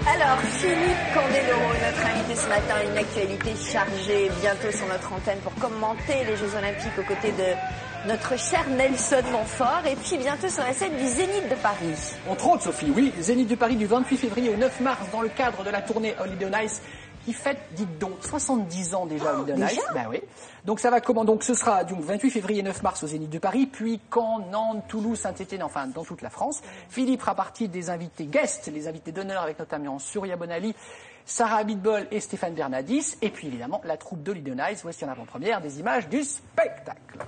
Alors, Philippe Candeloro, notre invité ce matin, une actualité chargée bientôt sur notre antenne pour commenter les Jeux Olympiques aux côtés de notre cher Nelson Montfort. Et puis bientôt sur la scène du Zénith de Paris. Entre autres, Sophie, oui, Zénith de Paris du 28 février au 9 mars dans le cadre de la tournée Holiday on Ice qui fête, dites donc, 70 ans déjà Holiday on Ice. Ben oui. Donc ça va comment? Donc ce sera donc 28 février et 9 mars au Zénith de Paris, puis Caen, Nantes, Toulouse, Saint-Étienne, enfin dans toute la France. Philippe fera partie des invités guests, les invités d'honneur avec notamment Surya Bonali, Sarah Abitbol et Stéphane Bernadis. Et puis évidemment la troupe d'Holiday on Ice. Voici en avant-première des images du spectacle.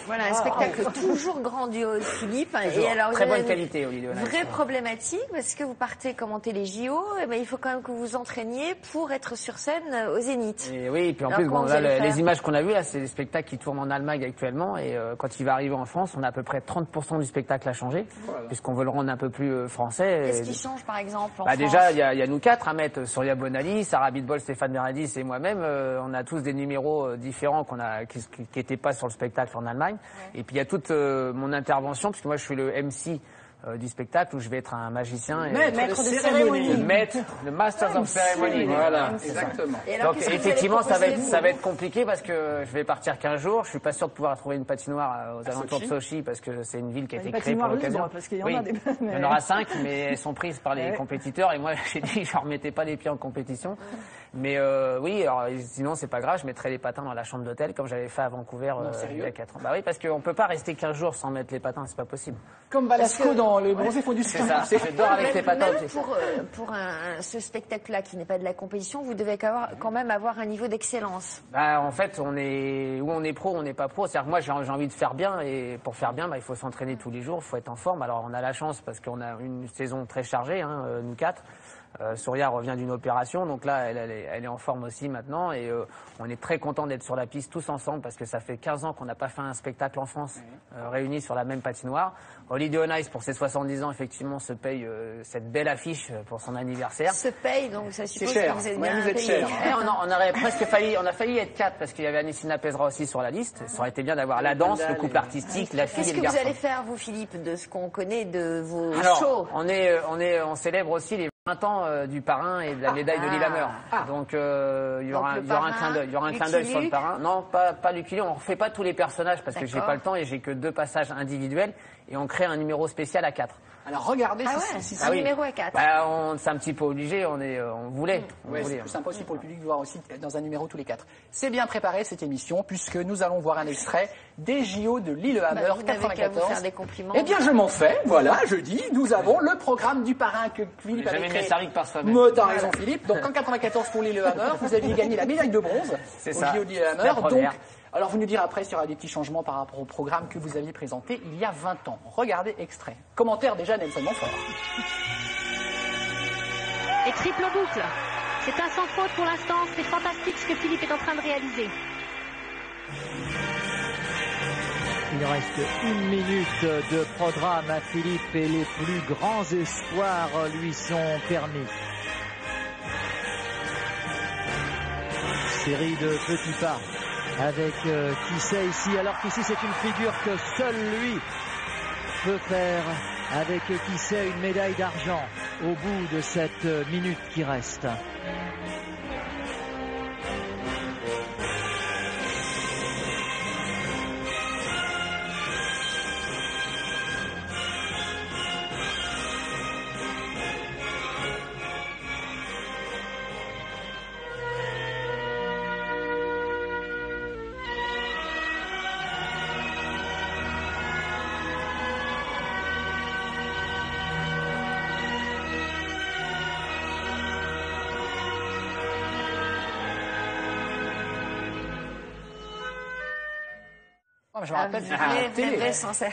Voilà, un spectacle toujours grandiose, Philippe. Toujours. Et alors, très bonne qualité, Holiday on Ice. Vraie problématique, parce que vous partez commenter les JO, et ben, il faut quand même que vous vous entraîniez pour être sur scène au Zénith. Et oui, et puis en Alors, plus, bon, là, les les images qu'on a vues, là, c'est des spectacles qui tournent en Allemagne actuellement. Et quand il va arriver en France, on a à peu près 30% du spectacle à changer, puisqu'on veut le rendre un peu plus français. Qu'est-ce qui change, par exemple, en bah, France? déjà, il y a nous quatre à mettre. Surya Bonali, Sarah Abitbol, Stéphane Bernadis et moi-même. On a tous des numéros différents qui n'étaient pas sur le spectacle en Allemagne. Ouais. Et puis il y a toute mon intervention, puisque moi je suis le MC du spectacle où je vais être un magicien. Maître de cérémonie. Le Masters of Ceremony. Voilà, exactement. Donc effectivement, ça va être compliqué parce que je vais partir 15 jours. Je suis pas sûr de pouvoir trouver une patinoire aux alentours de Sochi parce que c'est une ville qui a été créée pour l'occasion. Il y en aura 5, mais elles sont prises par les compétiteurs et moi j'ai dit je ne remettais pas les pieds en compétition. Mais oui, alors sinon c'est pas grave, je mettrai les patins dans la chambre d'hôtel comme j'avais fait à Vancouver il y a 4 ans. Bah oui, parce qu'on peut pas rester 15 jours sans mettre les patins, c'est pas possible. Comme Balasco dans les bronzés font du ski. C'est ça, je dors avec les patins. Même pour ce spectacle-là qui n'est pas de la compétition, vous devez quand même avoir un niveau d'excellence. Bah, en fait, on est pro, on n'est pas pro. C'est-à-dire que moi, j'ai envie de faire bien et pour faire bien, bah, il faut s'entraîner tous les jours, il faut être en forme. Alors, on a la chance parce qu'on a une saison très chargée, hein, nous quatre. Surya revient d'une opération, donc là, elle est en forme aussi maintenant et on est très content d'être sur la piste tous ensemble parce que ça fait 15 ans qu'on n'a pas fait un spectacle en France réunis sur la même patinoire. Holiday on Ice, pour ses 70 ans, effectivement, se paye cette belle affiche pour son anniversaire. Se paye, donc ça suppose cher. que vous êtes bien vous êtes payé. cher. On aurait presque failli être 4 parce qu'il y avait Anissina Pezra aussi sur la liste. Ça aurait été bien d'avoir la danse, le couple artistique, la fille et le garçon. Qu'est-ce que vous allez faire, vous, Philippe, de ce qu'on connaît de vos shows? On célèbre aussi les 20 ans du parrain et de la médaille de Lillehammer. Donc il y aura un clin d'œil sur le parrain. Non, pas Lucky Luke. On ne refait pas tous les personnages parce que j'ai pas le temps et j'ai que 2 passages individuels et on crée un numéro spécial à 4. Alors regardez un numéro à 4. Bah, c'est un petit peu obligé, on voulait. C'est plus sympa aussi pour le public de voir aussi dans un numéro tous les 4. C'est bien préparé cette émission puisque nous allons voir un extrait des JO de Lillehammer 94. Vous faire des compliments. Eh bien je m'en fais, voilà, je dis, nous avons le programme du parrain que Philippe avait créé. Par soi-même. T'as raison Philippe. Donc en 94 pour Lillehammer, vous aviez gagné la médaille de bronze au JO de Lillehammer. Donc, alors vous nous direz après s'il y aura des petits changements par rapport au programme que vous aviez présenté il y a 20 ans. Regardez extrait. Commentaire déjà Nelson Montfort. Et triple boucle. C'est un sans faute pour l'instant. C'est fantastique ce que Philippe est en train de réaliser. Il reste 1 minute de programme à Philippe et les plus grands espoirs lui sont permis. Série de petits pas avec Kissé ici, alors qu'ici c'est une figure que seul lui peut faire. Avec Kissé, une médaille d'argent au bout de cette minute qui reste. Je me rappelle,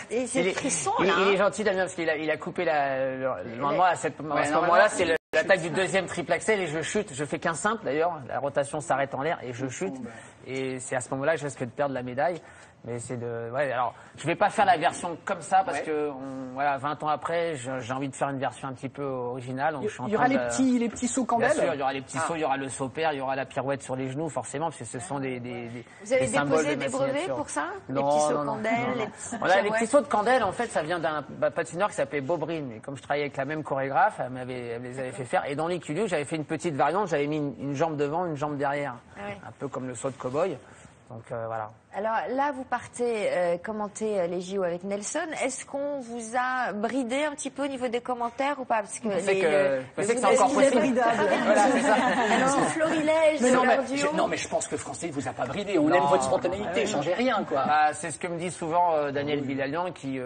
et c'est le frisson, là. Il est gentil, Damien, parce qu'il a coupé normalement à ce moment-là, c'est l'attaque du deuxième triple axel et je chute. Je fais qu'un simple d'ailleurs. La rotation s'arrête en l'air et je chute. Et c'est à ce moment-là que je risque de perdre la médaille. Mais c'est alors, je vais pas faire la version comme ça parce que, 20 ans après, j'ai envie de faire une version un petit peu originale. Donc il y aura les petits sauts candelles. Bien sûr, il y aura les petits sauts, il y aura le saut pair, il y aura la pirouette sur les genoux, forcément, parce que ce sont des Vous avez symboles déposé de des brevets pour ça? Les petits sauts candelles, les petits sauts de candelle, en fait, ça vient d'un patineur qui s'appelait Bob Breen. Et comme je travaillais avec la même chorégraphe, elle les avait fait faire. Et dans l'équilibre, j'avais fait une petite variante, j'avais mis une jambe devant, une jambe derrière. Un peu comme le saut de cow-boy. Donc voilà. Alors là, vous partez commenter les JO avec Nelson. Est-ce qu'on vous a bridé un petit peu au niveau des commentaires ou pas? Parce que je sais que c'est encore possible. Voilà, c'est ça. Alors, florilège, c'est leur duo. Non, mais je pense que Français ne vous a pas bridé. On aime votre spontanéité, changez rien, quoi. C'est ce que me dit souvent Daniel Bilalian, qui,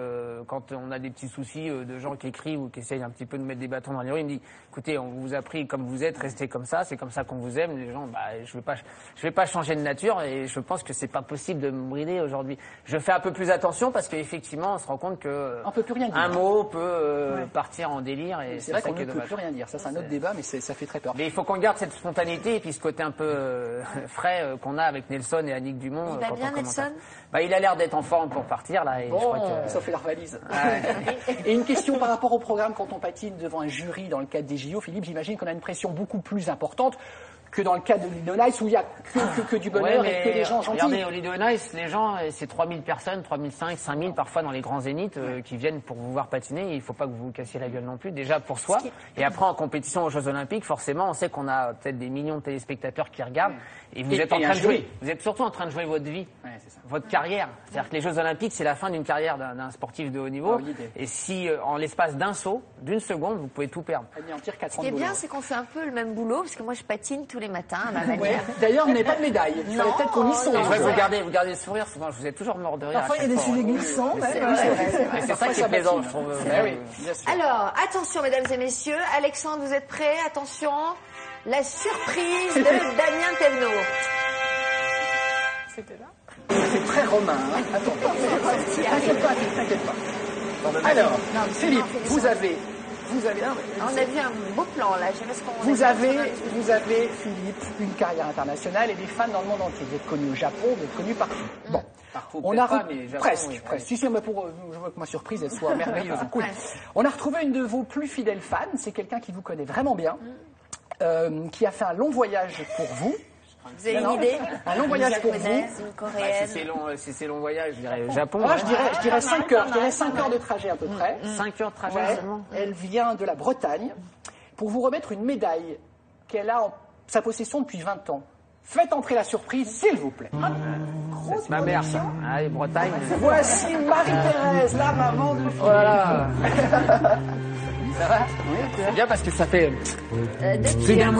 quand on a des petits soucis de gens qui écrivent ou qui essayent un petit peu de mettre des bâtons dans les roues, il me dit, écoutez, on vous a pris comme vous êtes, restez comme ça, c'est comme ça qu'on vous aime. Les gens, je vais pas changer de nature et je pense que c'est pas possible de me brider aujourd'hui. Je fais un peu plus attention parce qu'effectivement, on se rend compte que on peut plus rien dire. Un mot peut partir en délire et c'est vrai qu'on ne peut plus rien dire. Ça, c'est un autre débat, mais ça fait très peur. Mais il faut qu'on garde cette spontanéité et puis ce côté un peu frais qu'on a avec Nelson et Annick Dumont. Il va bien, Nelson? Il a l'air d'être en forme pour partir là. Et bon, je crois que... ça fait leur valise. Et une question par rapport au programme quand on patine devant un jury dans le cadre des JO, Philippe, j'imagine qu'on a une pression beaucoup plus importante que dans le cas de Lido Nice où il y a que du bonheur et que des gens gentils. Regardez, au Lido Nice, les gens, c'est 3000 personnes, 3005, 5000 parfois dans les grands zéniths qui viennent pour vous voir patiner. Il ne faut pas que vous vous cassiez la gueule non plus, déjà pour soi. Et après, en compétition aux Jeux Olympiques, forcément, on sait qu'on a peut-être des millions de téléspectateurs qui regardent. Et vous êtes en train de jouer. Vous êtes surtout en train de jouer votre vie, votre carrière. C'est-à-dire que les Jeux Olympiques, c'est la fin d'une carrière d'un sportif de haut niveau. Et si, en l'espace d'un saut, d'une seconde, vous pouvez tout perdre. Ce qui est bien, c'est qu'on fait un peu le même boulot, parce que moi, je patine tous les matins à ma manière. D'ailleurs, on n'est pas de médaille. Il fallait peut-être qu'on y songe. Vous gardez le sourire, souvent, je vous ai toujours mort de rire. Parfois, il y a des sujets glissants. C'est ça qui est plaisant, je trouve. Alors, attention, mesdames et messieurs. Alexandre, vous êtes prêts? Attention. La surprise de Damien Thévenot. C'était là. C'est très romain. Hein. T'inquiète pas. Alors, Philippe, vous avez. On a vu un beau plan là. Je sais pas ce qu'on vous avez, Philippe, une carrière internationale et des fans dans le monde entier. Vous êtes connu au Japon, vous êtes connu partout. Bon, partout, on a presque. Si, je veux que ma surprise elle soit merveilleuse. Cool. On a retrouvé une de vos plus fidèles fans. C'est quelqu'un qui vous connaît vraiment bien, qui a fait un long voyage pour vous. Vous avez une idée? Un long voyage pour vous. Une coréenne. Si c'est long voyage, je dirais Japon. Je dirais 5 heures. Je dirais 5 heures de trajet à peu près. 5 heures de trajet seulement. Elle vient de la Bretagne pour vous remettre une médaille qu'elle a en sa possession depuis 20 ans. Faites entrer la surprise, s'il vous plaît. C'est ma mère, ça. Allez, Bretagne. Voici Marie-Thérèse, la maman de Philippe. Voilà. Ça va? Oui, c'est bien parce que ça fait plus d'un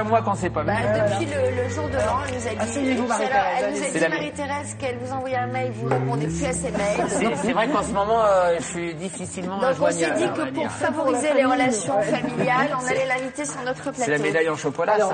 mois qu'on ne s'est pas vu. Depuis le jour de l'an, elle nous a dit, asseyez-vous, Marie-Thérèse. Elle nous a dit, Marie-Thérèse, qu'elle vous envoyait un mail, vous répondez plus à ses mails. C'est vrai qu'en ce moment, je suis difficilement joignable. Donc on s'est dit que pour favoriser les relations familiales, on allait l'inviter sur notre plateau. C'est la médaille en chocolat, alors,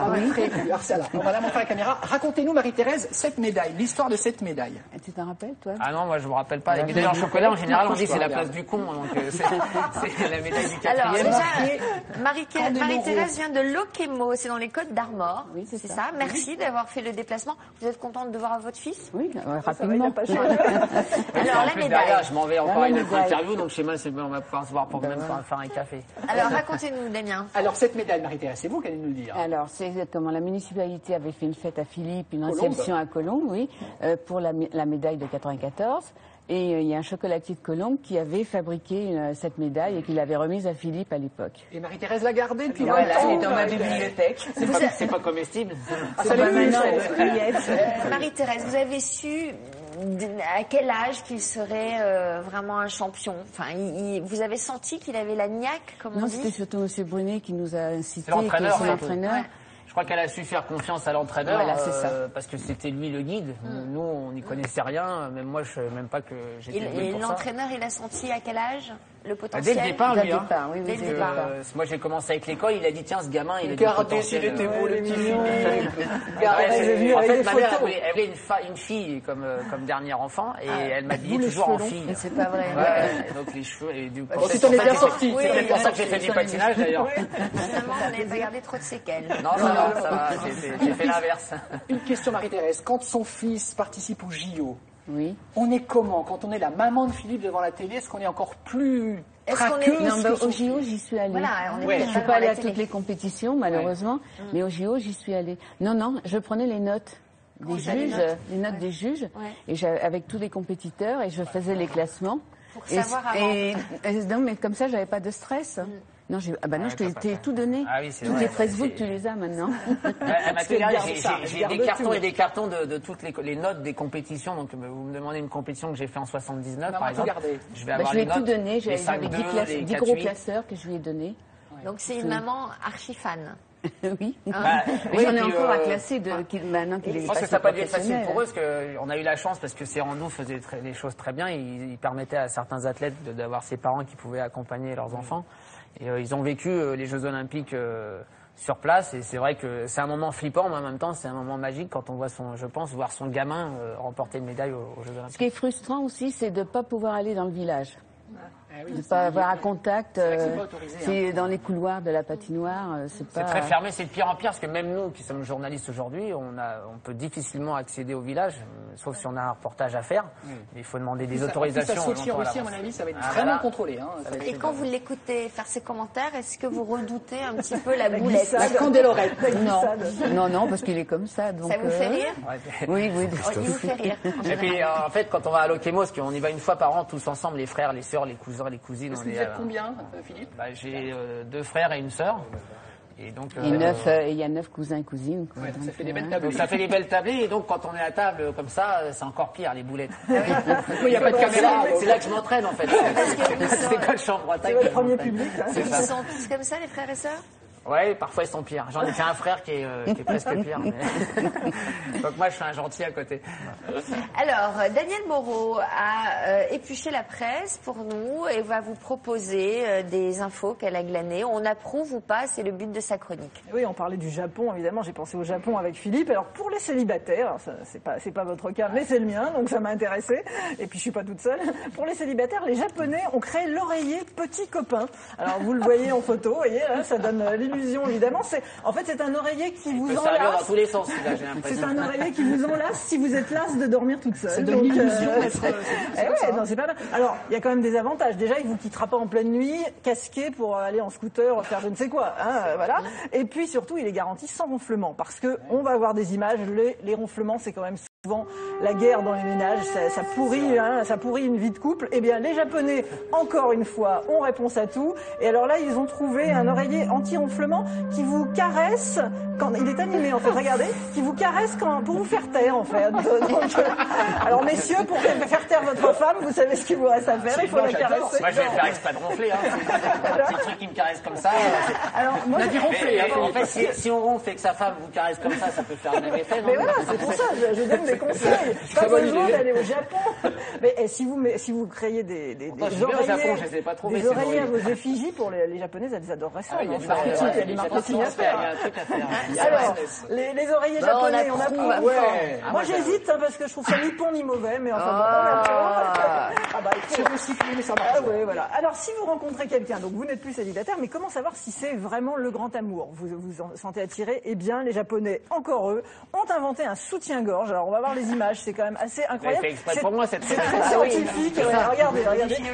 ça. On va la montrer à la caméra. Racontez-nous, Marie-Thérèse, cette médaille, l'histoire de cette médaille. Tu t'en rappelles, toi? Ah non, moi je me rappelle pas. Les médailles en chocolat, en général, on dit c'est la place du con. Donc c'est la médaille du 14 Alors, Il y a marqué déjà, Marie-Thérèse vient de Lokemo, c'est dans les Côtes d'Armor. Oui, c'est ça. ça. Merci d'avoir fait le déplacement. Vous êtes contente de voir votre fils? Oui, rapidement. Alors, la Plus médaille. derrière, je m'en vais encore à une médaille. interview, donc chez moi, on va pouvoir se voir pour même faire un café. Alors, racontez-nous, Damien. Alors, cette médaille, Marie-Thérèse, c'est vous qui allez nous le dire. Alors, c'est exactement. La municipalité avait fait une fête à Philippe, une Colombes. réception à Colombes, oui, pour la médaille de 94. Et il y a un chocolatier de Colombes qui avait fabriqué cette médaille et qui l'avait remise à Philippe à l'époque. Et Marie-Thérèse l'a gardée depuis Voilà, longtemps. elle est dans ma bibliothèque. C'est pas comestible. Ça l'est plus, Maintenant, ça. elle est fillette. Marie-Thérèse, vous avez su à quel âge qu'il serait vraiment un champion? Enfin, vous avez senti qu'il avait la niaque, comme on Non, dit? c'était surtout M. Brunet qui nous a incité, C'est l'entraîneur, qui est son ouais. entraîneur. Ouais. Je crois qu'elle a su faire confiance à l'entraîneur, Voilà, c'est ça. parce que c'était lui le guide. Nous, on n'y connaissait rien. Même moi, je savais même pas que j'étais doué Et pour ça. l'entraîneur, il a senti à quel âge le Dès potentiel? le départ, Dès lui. le Hein. départ, oui, Dès oui, le dès le départ. départ. Moi, j'ai commencé avec l'école. Il a dit tiens, ce gamin, il a du Regardez potentiel. s'il était beau, le petit Philippe. Ouais, Elle est venue en avec fait, des ma mère, photos. elle voulait une fille comme dernier enfant, et elle m'a dit d'où les toujours en cheveux longs. fille. C'est pas vrai. Ouais, et donc les cheveux. Et du coup, Oh, c'est en est bien sorti. Oui, c'est pour ça que j'ai fait du patinage d'ailleurs. Finalement, on n'avait pas gardé trop de séquelles. Non, ça va. J'ai fait l'inverse. Une question, Marie-Thérèse. Quand son fils participe au JO, Oui. on est comment? Quand on est la maman de Philippe devant la télé, est-ce qu'on est encore plus Est-ce qu'on est- traqueuse Non, que bah, son au fils JO, j'y suis allée. Voilà, on est Ouais. peut-être Je suis pas pas allée devant à la toutes télé. les compétitions, malheureusement, mais au JO, j'y suis allée. Non, je prenais les notes des vous avez juges, les notes des juges, Ouais. et avec tous les compétiteurs, et je faisais les classements. Pour savoir avant. Non, mais comme ça, j'avais pas de stress. Non, je t'ai tout donné. Ah oui, c'est Tous vrai, les Facebook, c'est- tu les as maintenant. Elle m'a tout qu'elle gardé. garde ça, elle J'ai garde des tout. cartons et des cartons de toutes les notes des compétitions. Donc, vous me demandez une compétition que j'ai fait en 79, Maman par a tout exemple. gardé. Je vais Bah, avoir je lui les ai tout notes. donné. les J'avais 5-2, 10 les gros 4-8. classeurs que je lui ai donnés. Donc, c'est une maman archi-fan. Oui. Bah, Mais oui, j'en ai puis, encore à classer maintenant qu'il est Je pense que passé ça n'a pas dû être facile professionnel. pour eux, parce qu'on a eu la chance, parce que Serrano faisait les choses très bien. Il permettait à certains athlètes d'avoir ses parents qui pouvaient accompagner leurs enfants. Et ils ont vécu les Jeux Olympiques sur place. Et c'est vrai que c'est un moment flippant, mais en même temps, c'est un moment magique quand on voit voir son gamin remporter une médaille aux Jeux Ce Olympiques. qui est frustrant aussi, c'est de ne pas pouvoir aller dans le village. Ah oui, De ne pas avoir un contact. vrai que c'est pas autorisé, C'est dans les couloirs de la patinoire. C'est pas. C'est très fermé, c'est de pire en pire, parce que même nous qui sommes journalistes aujourd'hui, on peut difficilement accéder au village, sauf si on a un reportage à faire. Mais il faut demander des autorisations. Ça saute en longtemps à Russie, à l'avance. mon avis, ça va être Ah, vraiment voilà. contrôlé. Hein. Ça va être- Et quand vous l'écoutez faire ses commentaires, est-ce que vous redoutez un petit peu la boulette? La candélorette. Non, parce qu'il est comme ça. Donc, Ça vous fait rire? Ouais. Oui. Oh, il vous fait rire. en Et puis, général. en fait, quand on va à Lokemo, parce qu'on y va une fois par an, tous ensemble, les frères, les sœurs, les cousins, les cousines. Est-ce on que est, vous êtes combien, Philippe? J'ai 2 frères et une sœur. Et donc, Et il y a 9 cousins et cousines. Quoi. Ouais, Donc, ça fait des belles hein. tables. donc ça fait des belles tablées. Et donc, quand on est à table comme ça, c'est encore pire, les boulettes. Il n'y a pas de caméra. C'est là que je m'entraîne, en fait. C'est quand je suis en Bretagne. C'est votre que je premier m'entraîne. public, là. C'est Ils ça. sont tous comme ça, les frères et sœurs? Ouais, parfois ils sont pires. J'en ai qu'un frère qui est presque pire. Mais... Donc moi, je suis un gentil à côté. Alors, Daniel Moreau a épluché la presse pour nous et va vous proposer des infos qu'elle a glanées. On approuve ou pas, c'est le but de sa chronique. Oui, on parlait du Japon, évidemment. J'ai pensé au Japon avec Philippe. Alors, pour les célibataires, alors ça, c'est pas votre cas, mais c'est le mien, donc ça m'a intéressé. Et puis, je suis pas toute seule. Pour les célibataires, les Japonais ont créé l'oreiller petit copain. Alors, vous le voyez en photo, vous voyez, là, ça donne l'illusion, évidemment. En fait, c'est un oreiller qui Il vous peut servir dans enlace. tous les sens, celui-là, j'ai C'est l'impression. un oreiller qui vous enlace si vous êtes lasse de dormir toute seule. Ça donne Donc, l'illusion d'être... eh ouais, non, c'est pas mal. Alors, il y a quand même des avantages. Déjà, il vous quittera pas en pleine nuit, casqué pour aller en scooter, faire je ne sais quoi. Hein, voilà. Et puis surtout, il est garanti sans ronflement, parce que on va avoir des images. Les ronflements, c'est quand même souvent la guerre dans les ménages. Ça pourrit, hein, ça pourrit une vie de couple. Eh bien, les Japonais, encore une fois, ont réponse à tout. Et alors là, ils ont trouvé un oreiller anti-ronflement qui vous caresse quand il est animé, en fait. Regardez, qui vous caresse pour vous faire taire, en fait. Donc, alors, messieurs, pour faire taire votre femme, vous savez ce qu'il vous reste à faire. Il faut la caresser. Moi, je vais faire exprès de ronfler. Hein. Un petit truc qui me caresse comme ça. Alors, moi, On a dit ronfler. Mais, en fait, si on ronfle et que sa femme vous caresse comme ça peut faire le même effet. Non mais voilà, c'est pour ça, je donne des conseils. Pas besoin d'aller au Japon. Mais si vous créez des je suis bien au Japon, oreillers, je les ai pas trouvés, des ces oreillers à oreillers. vos effigies, pour les Japonaises, elles adoreraient ça. Ah oui, il y a non du Ça, marketing, il y a du marketing à Il y faire. a un truc à faire. Alors, les oreillers Bon, japonais, on on approuve. approuve. Ouais. Moi, j'hésite, hein, parce que je trouve ça ni bon ni mauvais, mais enfin bon, on approuve. bah, il C'est faut... recyclé, mais ça marche. Ah ouais, voilà. Alors, si vous rencontrez quelqu'un, donc vous n'êtes plus célibataire, mais comment savoir si c'est vraiment le grand amour? Vous vous en sentez attiré? Eh bien, les Japonais, encore eux, ont inventé un soutien-gorge. Alors, on va voir les images, c'est quand même assez incroyable. fait exprès pour moi, cette C'est photo. très scientifique. Ouais, regardez.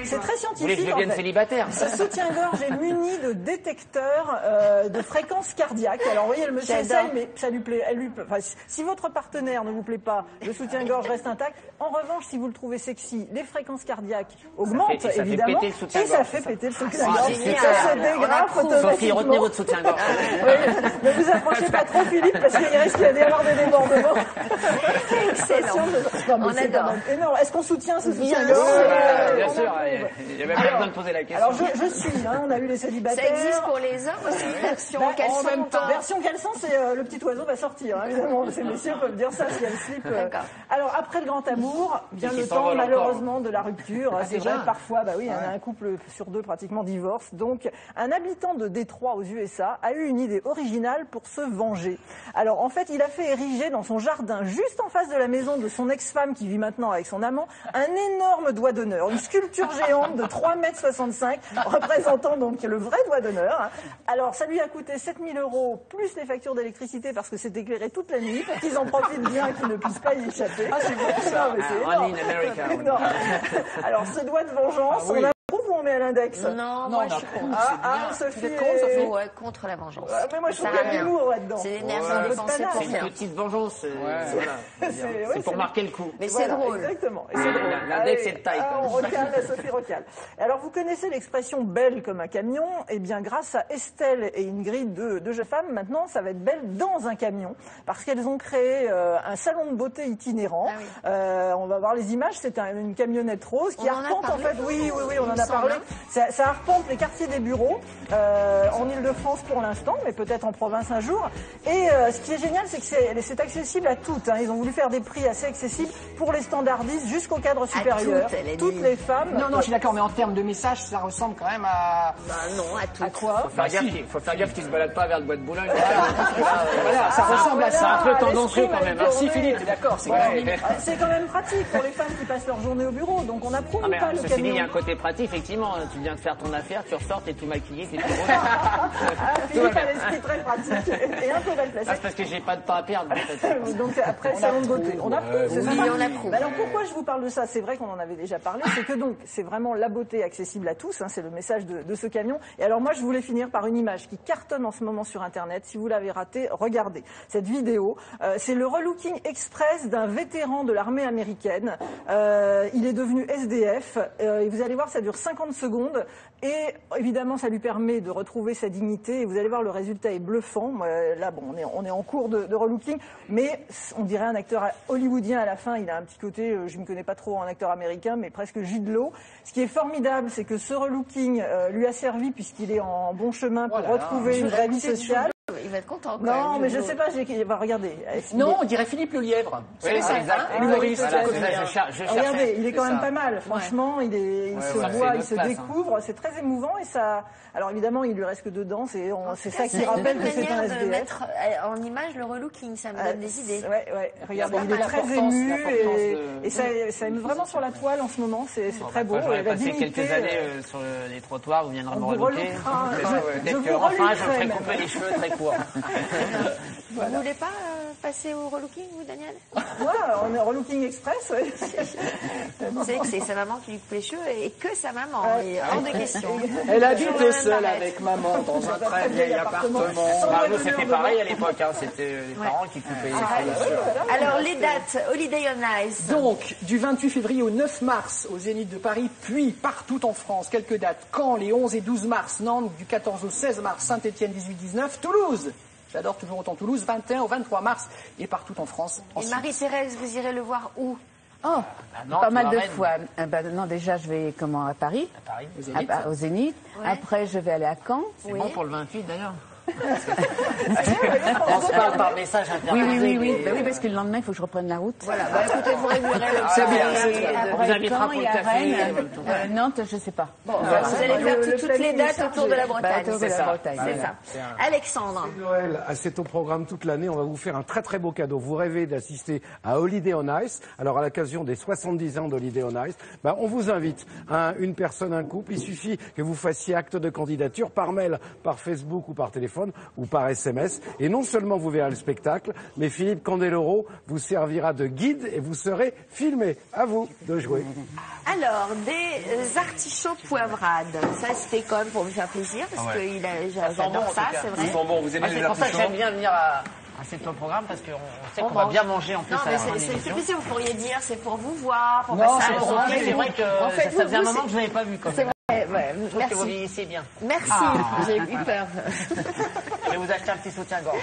C'est très Vous voulez que scientifique. je devienne en fait. célibataire? Ce soutien-gorge est muni de détecteurs de fréquence cardiaque. Alors, vous voyez, le monsieur essaye, mais ça lui plaît. Enfin, si votre partenaire ne vous plaît pas, le soutien-gorge reste intact. En revanche, si vous le trouvez sexy, les fréquences cardiaques augmentent, ça fait évidemment. péter le soutien-gorge, Et ça fait c'est ça. péter le soutien-gorge. génial. Ça se dégrafe Sophie, automatiquement. retenez votre soutien-gorge. Oui, ne vous approchez pas trop, Philippe, parce qu'il risque d'y avoir des débordements. Excellent. Non, mais On c'est adore. quand même énorme. Est-ce qu'on soutient ce Bien soutien-gorge sûr. Bien On sûr, approuve. il n'y a même pas besoin de poser la question. Alors, je suis, on a eu les célibataires. Ça existe pour les hommes aussi, version Bah, caleçon, en même temps, pas- version caleçon, c'est le petit oiseau va sortir, hein, évidemment. Ces messieurs peuvent dire ça si elle slip. D'accord. Alors, après le grand amour, vient Qui le s'envole temps, encore. malheureusement, de la rupture. C'est déjà vrai, parfois, bah oui, un couple sur deux pratiquement divorce. Donc, un habitant de Détroit aux USA a eu une idée originale pour se venger. Alors, en fait, il a fait ériger dans son jardin, juste en face de la maison de son ex-femme qui vit maintenant avec son amant, un énorme doigt d'honneur, une sculpture géante de 3,65 m, représentant donc le vrai doigt d'honneur. Alors, ça lui a coûté 7 000 € plus les factures d'électricité parce que c'est éclairé toute la nuit pour qu'ils en profitent bien, qu'ils ne puissent pas y échapper. Ah, c'est bon ça, mais c'est Only énorme. in America. Énorme. Alors, ce doigt de vengeance, on approuve ou on met à l'index? Non, moi je suis contre. Sophie Je est- contre, Sophie, ouais, contre la vengeance. Mais moi, je Ça trouve sert qu'il à y a de rien. l'humour là-dedans. C'est l'énergie un peu de dépensée panache. pour C'est rien. une petite vengeance. ouais, C'est pour marquer le coup. Mais c'est Voilà, drôle. Exactement. Et Oui, c'est drôle. l'index Allez, est de taille, quoi. On recale, la Sophie recale. Alors, vous connaissez l'expression belle comme un camion. Eh bien, grâce à Estelle et Ingrid, deux jeunes femmes, maintenant, ça va être belle dans un camion. Parce qu'elles ont créé un salon de beauté itinérant. Ah oui. On va voir les images. C'est une camionnette rose qui On en a arpente, en parlé. fait. Oui, on Il en me a parlé. semble. Ça arpente les quartiers des bureaux en Ile-de-France pour l'instant, mais peut-être en province un jour. Et ce qui est génial, c'est que c'est accessible à toutes. Hein. Ils ont voulu faire des prix assez accessibles pour les standardistes jusqu'au cadre supérieur. toutes, elle a Toutes dit. les femmes. Non, je suis d'accord, mais en termes de message, ça ressemble quand même à... Bah non, à tout. À quoi? Faut faire gaffe qu'ils se baladent pas vers le bois de Boulogne. Voilà, ça ressemble à C'est ça. un peu tendancieux l'esprit quand même. mal Si tourné. Philippe, t'es d'accord, c'est Ouais, quand même... c'est quand même pratique pour les femmes qui passent leur journée au bureau, donc on approuve Ah, mais pas le ceci dit, il y a camion. un côté pratique, effectivement. Tu viens de faire ton affaire, tu ressors, t'es tout maquillé, t'es tout beau. Ah, Philippe va a bien. l'esprit très pratique et un peu mal Ah, placé. c'est parce que j'ai pas de temps à perdre. en fait. Donc après le salon de beauté, on approuve, c'est Oui, sympa. on approuve. Mais alors pourquoi je vous parle de ça? C'est vrai qu'on en avait déjà parlé, c'est que donc c'est vraiment la beauté accessible à tous, hein, c'est le message de ce camion. Et alors moi je voulais finir par une image qui cartonne en ce moment sur internet. Si vous l'avez raté, regardez cette vidéo. C'est le relooking express d'un vétéran de l'armée américaine. Il est devenu SDF et vous allez voir, ça dure 50 secondes. Et évidemment, ça lui permet de retrouver sa dignité. Et vous allez voir, le résultat est bluffant. Là, bon, on est en cours de relooking, mais on dirait un acteur hollywoodien à la fin. Il a un petit côté, je ne me connais pas trop en acteur américain, mais presque Jude Law. Ce qui est formidable, c'est que ce relooking lui a servi, puisqu'il est en bon chemin pour retrouver une vraie vie sociale. Il va être content. quand Non, même, mais Jude je Law. sais pas, regardez. Non, on dirait Philippe le Lièvre. Oui, ça, exact. hein, l'humoriste. Voilà, le c'est ça, comédien. je cherchais. Regardez, il est quand C'est même ça. pas mal. Franchement, il se voilà, voit, c'est il se notre place, découvre. C'est très émouvant et ça. Alors évidemment, il lui reste que deux dents. C'est ça qui C'est une rappelle bonne que c'est un manière de SDF. mettre en image le relooking, ça me donne des idées. Ouais. Regardez, il est très l'importance ému de- et ça émet vraiment sur la toile en ce moment. C'est très beau. Quand j'aurais Et la passé dignité, quelques années sur les trottoirs, vous viendrez on me vous relooker. relookera. Je Peut-être vous qu'enfin, je me ferai relookerai couper même. les cheveux très courts. Vous voulez pas passer au relooking, vous, Daniel? Voilà, on est relooking express. Ouais. Vous savez que c'est sa maman qui lui coupe les cheveux et que sa maman. Et hors de question. Elle Sur habitait le seule barrette. avec maman dans un très vieil appartement. Bah, nous, c'était pareil à l'époque. Hein. C'était les parents qui coupaient les cheveux. Alors, les dates, Holiday on Ice. Donc, du 28 février au 9 mars au Zénith de Paris, puis partout en France. Quelques dates. Caen, les 11 et 12 mars. Nantes, du 14 au 16 mars. Saint-Étienne, 18-19. Toulouse. J'adore toujours autant Toulouse. 21 au 23 mars. Et partout en France. Et Marie-Thérèse, vous irez le voir où? Oh, Nantes, pas mal de Rennes. fois. Non, déjà, je vais à Paris, À Paris. Zénith. au Zénith. Ouais. Après, je vais aller à Caen. C'est bon pour le 28 d'ailleurs. On se parle par message interposé. Oui. Bah oui, parce que le lendemain, il faut que je reprenne la route. Voilà, bah écoutez, vous réglurez le C'est bien. temps. Vous invitera pour le café. Nantes, je sais pas. Bon, vous allez faire toutes les dates autour de la Bretagne. Autour de C'est la ça. Bretagne. C'est ça. Alexandre. Noël, c'est au programme toute l'année. On va vous faire un très très beau cadeau. Vous rêvez d'assister à Holiday on Ice. Alors à l'occasion des 70 ans d'Holiday on Ice, on vous invite, une personne, un couple. Il suffit que vous fassiez acte de candidature par mail, par Facebook ou par téléphone ou par SMS. Et non seulement vous verrez le spectacle, mais Philippe Candeloro vous servira de guide et vous serez filmé. À vous de jouer. Alors, des artichauts poivrades. Ça, c'était quand même pour me faire plaisir, parce que j'adore ça, c'est vrai. Ils sont bons, vous aimez les C'est pour ça que artichauts? j'aime bien venir à ce programme parce qu'on sait qu'on va bien manger en plus Non, à mais la fin de c'est l'émission. plaisir, vous pourriez dire, c'est pour vous voir, pour Non, passer c'est un pour bon vous. moment. C'est vrai que En fait, ça faisait un vous, moment que je n'avais pas vu. C'est vrai, ouais, Je trouve que vous merci. vieillissez bien. Merci, j'ai eu peur. Je vais vous acheter un petit soutien-gorge.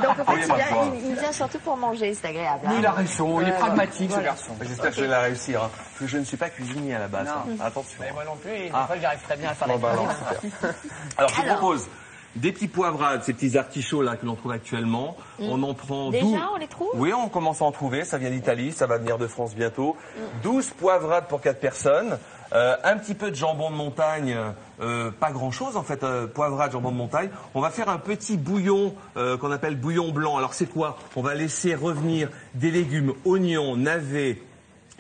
Donc, en fait, Oui, il y a pas de quoi. il vient surtout pour manger, c'est agréable. Il a raison, il est pragmatique ce garçon. J'espère que je vais la réussir, hein, parce que je ne suis pas cuisinier à la base. hein. Attention. Mais moi non plus, et des fois j'arrive très bien à faire la Bon, bah, cuisine. alors, super. Alors, je vous propose des petits poivrades, ces petits artichauts là que l'on trouve actuellement. On en prend Déjà, 12. on les trouve? Oui, on commence à en trouver. Ça vient d'Italie, ça va venir de France bientôt. 12 poivrades pour 4 personnes. Un petit peu de jambon de montagne, pas grand-chose en fait, poivrade, jambon de montagne. On va faire un petit bouillon qu'on appelle bouillon blanc. Alors c'est quoi? On va laisser revenir des légumes, oignons, navets,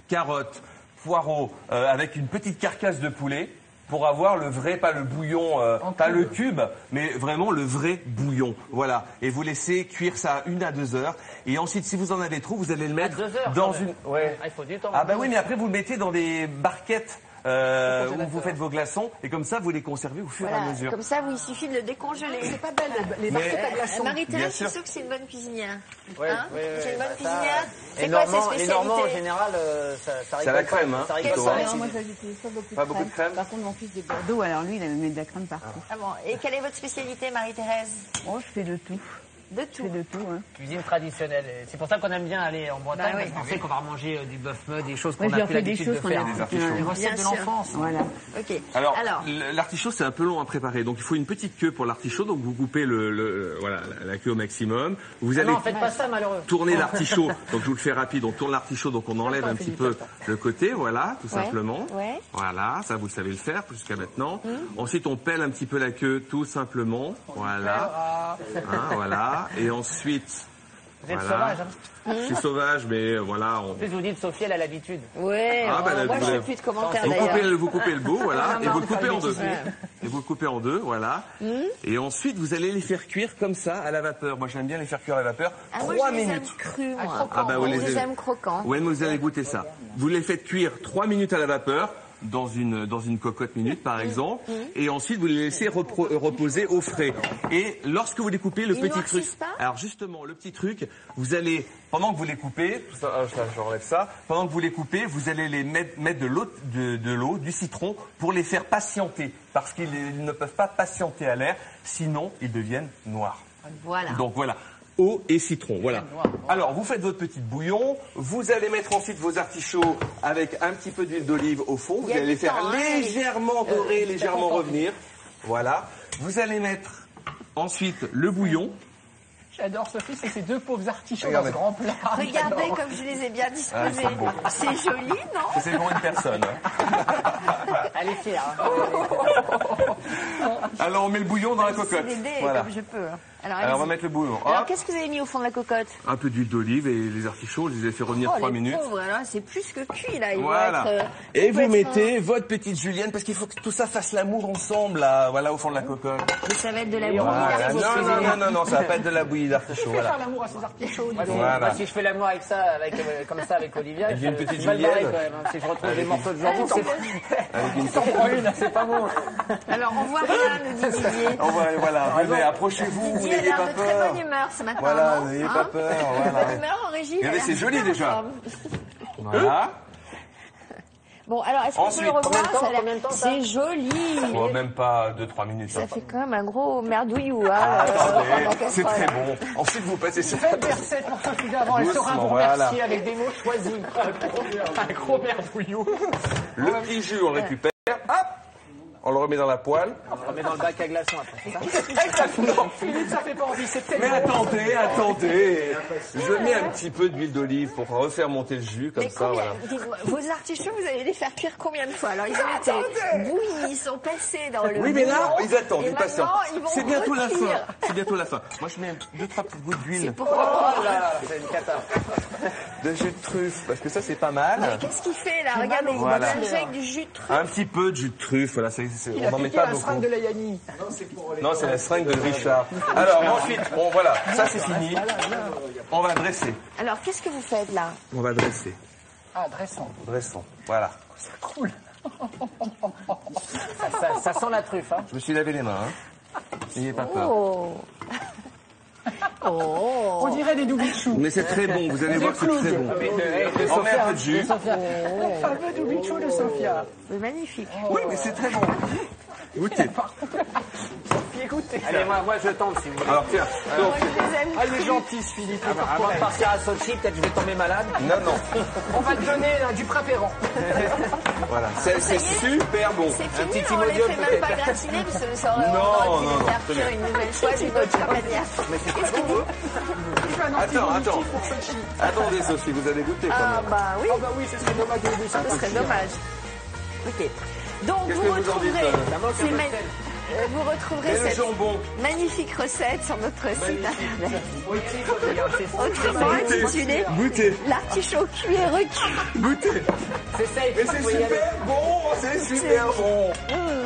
carottes, poireaux, avec une petite carcasse de poulet. Pour avoir le vrai, pas le bouillon, pas le cube, mais vraiment le vrai bouillon. Voilà. Et vous laissez cuire ça 1 à 2 heures. Et ensuite, si vous en avez trop, vous allez le mettre 2 heures, dans quand même. une. Ouais. Ah, il faut du temps. Ah bah oui, mais après vous le mettez dans des barquettes où vous faites vos glaçons et comme ça vous les conservez au fur et à Voilà, mesure. comme ça, il suffit de le décongeler. C'est pas belle, Les barquettes à glaçons. Marie-Thérèse, Bien je suis sûr. sûre que c'est une bonne cuisinière. Ouais, Hein ouais, C'est une bah, bonne ça, cuisinière. Les C'est quoi ses Normands, les Normands en spécialités? général, ça C'est à la rigole pas. crème, hein. Ça rigole Plutôt, pas. hein. Non, moi, j'utilise pas beaucoup de Pas beaucoup de crème. Par contre, mon fils de Bordeaux, alors lui, il a mis de la crème partout. Ah bon, et quelle est votre spécialité, Marie-Thérèse? Oh, je fais de tout. De Je tout. fais de tout, hein. Cuisine traditionnelle. Et c'est pour ça qu'on aime bien aller en Bretagne, Bah oui. parce qu'on sait qu'on va manger du bœuf meud, des choses Moi, qu'on je a leur plus fais des l'habitude choses de qu'on faire. a. Des artichauts. Les recettes Bien de sûr. l'enfance. Voilà. Ok. Alors, l'artichaut, c'est un peu long à préparer. Donc, il faut une petite queue pour l'artichaut. Donc, vous coupez voilà, la queue au maximum. Vous Ah allez non, faites pas ça, malheureux. tourner l'artichaut. Donc, je vous le fais rapide. On tourne l'artichaut. Donc, on enlève un petit peu le côté. Voilà, tout simplement. Ouais. Voilà, ça, vous le savez le faire jusqu'à maintenant. Ensuite, on pèle un petit peu la queue, tout simplement. Voilà. Hein, voilà. Et ensuite, Vous êtes voilà. sauvage, hein. Je suis sauvage, mais voilà. En plus, vous dites, Sophie, elle a l'habitude. Ouais, Ah, bah, moi, je vous- fais plus de commentaires Vous d'ailleurs. coupez le bout, voilà, et vous le coupez en deux. Ouais. Et vous le coupez en deux, voilà. Et ensuite, vous allez les faire cuire comme ça à la vapeur. Moi, j'aime bien les faire cuire à la vapeur. Ah, moi, 3 je les aime minutes. crus, moi. Ah, bah, vous je les les aimez. aime croquants. Ouais, mais vous allez goûter ça. Vous les faites cuire 3 minutes à la vapeur. Dans une cocotte minute par exemple, et ensuite vous les laissez reposer au frais. Et lorsque vous les coupez, le Ils petit truc. noircissent pas ? Alors justement, le petit truc, vous allez pendant que vous les coupez, tout ça, j'enlève ça. Pendant que vous les coupez, vous allez les mettre de l'eau, du citron pour les faire patienter, parce qu'ils ne peuvent pas patienter à l'air, sinon ils deviennent noirs. Voilà. Donc voilà, eau et citron, voilà. Alors vous faites votre petit bouillon, vous allez mettre ensuite vos artichauts avec un petit peu d'huile d'olive au fond, vous Il y a allez les du faire temps, hein, légèrement dorer, légèrement revenir. Voilà, vous allez mettre ensuite le bouillon. J'adore Sophie, c'est ces deux pauvres artichauts Regardez. dans ce grand plat. Regardez J'adore. comme je les ai bien disposés. Ah, c'est beau. C'est joli, non? C'est pour une personne. Elle est fière. Hein. Alors on met le bouillon dans la cocotte. C'est d'aider Voilà. comme je peux. Alors on va allez-y. mettre le bouillon. Alors, Hop. qu'est-ce que vous avez mis au fond de la cocotte? Un peu d'huile d'olive et les artichauts, je les ai fait revenir Oh, 3 les minutes. pauvres, alors c'est plus que cuit, là. Ils Voilà. vont être, Et vous complètement- mettez votre petite julienne parce qu'il faut que tout ça fasse l'amour ensemble, là, voilà, au fond de la cocotte. Mais ça va être de la Voilà. bouillie. Non, ça va pas être de la bouillie d'artichaut, voilà. Faire l'amour à ces artichauts. dis donc. Voilà. Moi, si je fais l'amour avec ça, comme ça avec Olivia, Avec une je petite vais le barrer julienne. quand même. Hein. Si je retrouve des Avec morceaux de Ah, jambon, Avec une t'en prends une, c'est pas bon. Alors, on voit rien, nous dit Didier. Voilà, venez, approchez-vous, Didier a n'ayez l'air pas de très peur. bonne humeur ce matin. Voilà, non n'ayez Hein pas peur, Très voilà. bonne humeur en régie. Regardez, il a c'est l'air joli, bien en déjà. forme. Voilà. Bon, alors, est-ce qu'on peut Ensuite, le revoir? combien de temps, Ça a l'air- combien de temps, ça C'est joli. Oh, même pas 2-3 minutes. Ça hein. fait quand même un gros merdouillou. Hein, Attendez, la c'est casserole. très bon. Ensuite, vous passez ça. Faites des recettes pour Sophie d'avant, elle saura Doucement, vous voilà. remercier avec des mots choisis. Un gros merdouillou. Le petit jus, on le récupère. Hop. on le remet dans la poêle. On le remet dans le bac à glaçons après, c'est ça? Non. Philippe, ça fait pas envie, c'est Mais tellement... attendez. Je mets un petit peu d'huile d'olive pour refaire monter le jus, comme Mais ça, combien, voilà. dites-moi, vos artichauts, vous allez les faire cuire combien de fois? Alors, ils ont été bouillis, ils sont passés dans le Oui, mais là, bouillon, ils attendent, et ils patientent. maintenant, ils vont C'est bientôt la fin. recuire. C'est bientôt la fin. Moi, je mets 2-3 petites gouttes d'huile. Pour... Oh là là, c'est une cata. De jus de truffe, parce que ça, c'est pas mal. Mais qu'est-ce qu'il fait là? Regardez, il Voilà. mélange avec du jus de truffe. Un petit peu de jus de truffe, voilà, Il on a n'en met piqué pas la beaucoup. seringue de la Yanni. Non, c'est la seringue de Richard. Alors, ensuite, bon, voilà, ça c'est fini. On va dresser. Alors, qu'est-ce que vous faites là? On va dresser. Ah, dressant. Dressons. Voilà. Ça coule. Ça sent la truffe, hein. Je me suis lavé les mains, hein. N'ayez pas peur. Oh. Oh. On dirait des doubles choux. Mais c'est très bon, vous allez voir que c'est très bon. On met un peu de jus. Le fameux double chou de Sophia. C'est magnifique. Oui, mais c'est très bon. Goûtez. Écoutez. Allez, moi je tente si vous voulez. Alors, tiens. Moi, je les aime. Ah, il est gentil, ce Philippe. il est Avant de corporel. partir à Sochi, peut-être je vais tomber malade. Non. On va te donner là, du Prapéran. Voilà. C'est super bon. C'est Un fini, petit on les Imodium, fait même peut-être. pas gratiner parce que ça aurait Non, aurait pu non, les faire non, cuire une nouvelle fois d'une autre manière. Qu'est-ce qu'il dit? Attends. Attendez, Sophie, vous allez goûter quand Ah même. bah oui, Ah bah oui, ce serait dommage de le ce serait dommage. Ok. Donc Qu'est-ce vous que vous en dites, retrouverez, Ça manque un peu de sel. vous retrouverez Et le cette jambon. magnifique recette sur notre site internet. Autrement Goûtez. intitulé Goûtez. l'artichaut cuit et recuit. Goûtez. C'est safe, Mais vous c'est pouvez y aller. super bon. C'est super bon.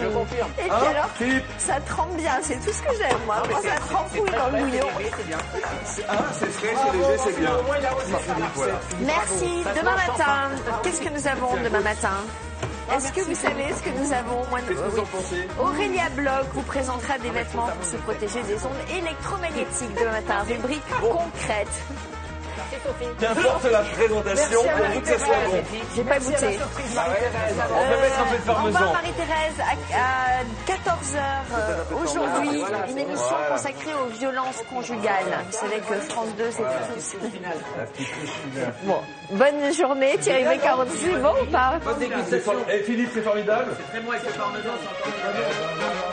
Je confirme. Et puis Hein, alors, Philippe? ça trempe bien, c'est tout ce que j'aime moi. Quand ça trempouille dans le bouillon. C'est bien. Ah, c'est frais, c'est léger, c'est bien. Voilà. Merci. Demain matin, qu'est-ce que nous avons demain matin? Est-ce que vous savez ce que nous avons? Moi, Qu'est-ce que vous en pensez? Aurélia Bloch vous présentera des vêtements pour se protéger des ondes électromagnétiques demain matin. Rubrique concrète. Qu'importe la présentation, pour vous que ça soit bon. J'ai pas goûté. On peut mettre un peu de Au revoir parmesan. Marie-Thérèse à 14h aujourd'hui, une émission consacrée aux violences conjugales. Vous savez que France 2 c'est tout aussi. Bon, bonne journée Thierry Bécard, c'est bon ou pas? Et Philippe, c'est formidable. C'est très bon avec le parmesan, c'est encore mieux.